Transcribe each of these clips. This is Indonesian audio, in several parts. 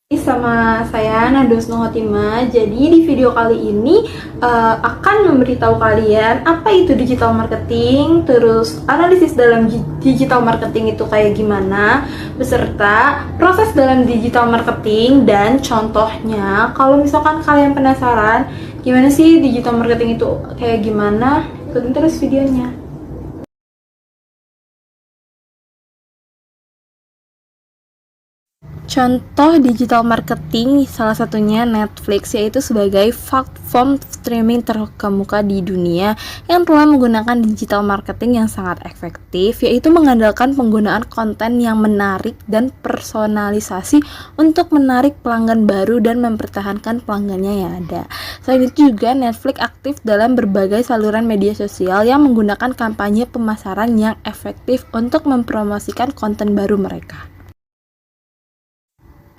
Sama saya Nados Nuhotima. Jadi di video kali ini akan memberitahu kalian apa itu digital marketing, terus analisis dalam digital marketing itu kayak gimana, beserta proses dalam digital marketing dan contohnya. Kalau misalkan kalian penasaran gimana sih digital marketing itu kayak gimana, ikutin terus videonya. Contoh digital marketing salah satunya Netflix, yaitu sebagai platform streaming terkemuka di dunia yang telah menggunakan digital marketing yang sangat efektif, yaitu mengandalkan penggunaan konten yang menarik dan personalisasi untuk menarik pelanggan baru dan mempertahankan pelanggannya yang ada. Selain itu juga Netflix aktif dalam berbagai saluran media sosial yang menggunakan kampanye pemasaran yang efektif untuk mempromosikan konten baru mereka.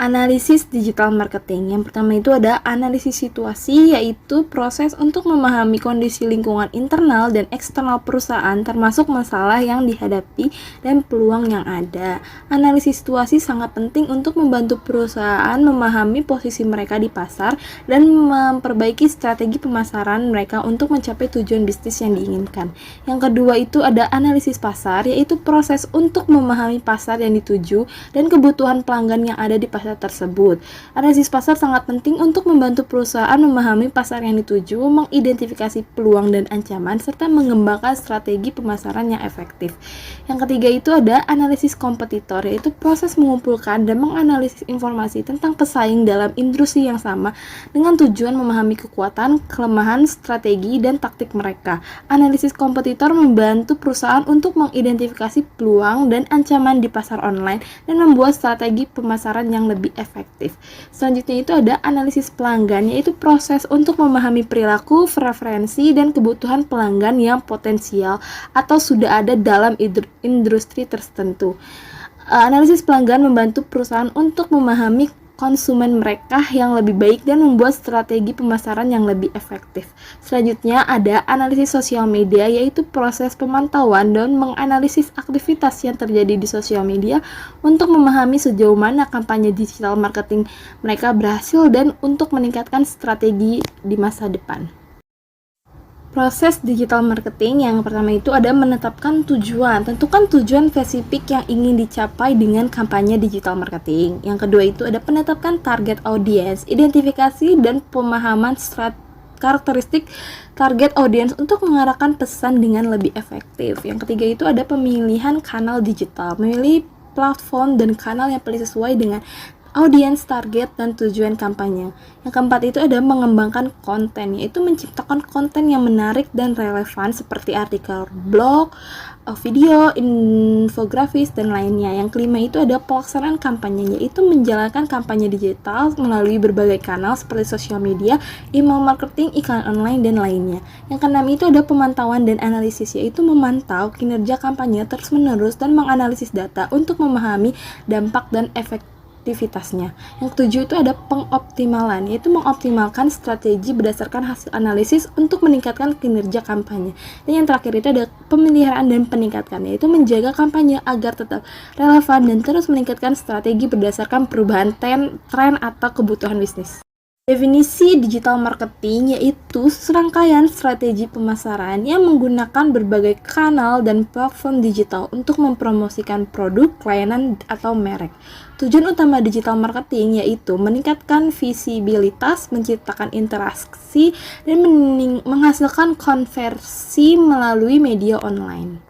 Analisis digital marketing. Yang pertama itu ada analisis situasi, yaitu proses untuk memahami kondisi lingkungan internal dan eksternal perusahaan termasuk masalah yang dihadapi dan peluang yang ada. Analisis situasi sangat penting untuk membantu perusahaan memahami posisi mereka di pasar dan memperbaiki strategi pemasaran mereka untuk mencapai tujuan bisnis yang diinginkan. Yang kedua itu ada analisis pasar, yaitu proses untuk memahami pasar yang dituju dan kebutuhan pelanggan yang ada di pasar tersebut. Analisis pasar sangat penting untuk membantu perusahaan memahami pasar yang dituju, mengidentifikasi peluang dan ancaman, serta mengembangkan strategi pemasaran yang efektif. Yang ketiga itu ada analisis kompetitor, yaitu proses mengumpulkan dan menganalisis informasi tentang pesaing dalam industri yang sama dengan tujuan memahami kekuatan, kelemahan, strategi, dan taktik mereka. Analisis kompetitor membantu perusahaan untuk mengidentifikasi peluang dan ancaman di pasar online dan membuat strategi pemasaran yang lebih efektif. Selanjutnya itu ada analisis pelanggan, yaitu proses untuk memahami perilaku, preferensi, dan kebutuhan pelanggan yang potensial atau sudah ada dalam industri tertentu. Analisis pelanggan membantu perusahaan untuk memahami konsumen mereka yang lebih baik dan membuat strategi pemasaran yang lebih efektif. Selanjutnya ada analisis sosial media, yaitu proses pemantauan dan menganalisis aktivitas yang terjadi di sosial media untuk memahami sejauh mana kampanye digital marketing mereka berhasil dan untuk meningkatkan strategi di masa depan. Proses digital marketing yang pertama itu ada menetapkan tujuan. Tentukan tujuan spesifik yang ingin dicapai dengan kampanye digital marketing. Yang kedua itu ada penetapan target audience, identifikasi dan pemahaman karakteristik target audience untuk mengarahkan pesan dengan lebih efektif. Yang ketiga itu ada pemilihan kanal digital, memilih platform dan kanal yang paling sesuai dengan audiens target dan tujuan kampanye. Yang keempat itu ada mengembangkan konten, yaitu menciptakan konten yang menarik dan relevan seperti artikel blog, video, infografis, dan lainnya. Yang kelima itu ada pelaksanaan kampanye, yaitu menjalankan kampanye digital melalui berbagai kanal seperti sosial media, email marketing, iklan online, dan lainnya. Yang keenam itu ada pemantauan dan analisis, yaitu memantau kinerja kampanye terus-menerus dan menganalisis data untuk memahami dampak dan efektivitasnya. Yang ketujuh itu ada pengoptimalan, yaitu mengoptimalkan strategi berdasarkan hasil analisis untuk meningkatkan kinerja kampanye. Dan yang terakhir itu ada pemeliharaan dan peningkatan, yaitu menjaga kampanye agar tetap relevan dan terus meningkatkan strategi berdasarkan perubahan tren atau kebutuhan bisnis. Definisi digital marketing yaitu serangkaian strategi pemasaran yang menggunakan berbagai kanal dan platform digital untuk mempromosikan produk, layanan, atau merek. Tujuan utama digital marketing yaitu meningkatkan visibilitas, menciptakan interaksi, dan menghasilkan konversi melalui media online.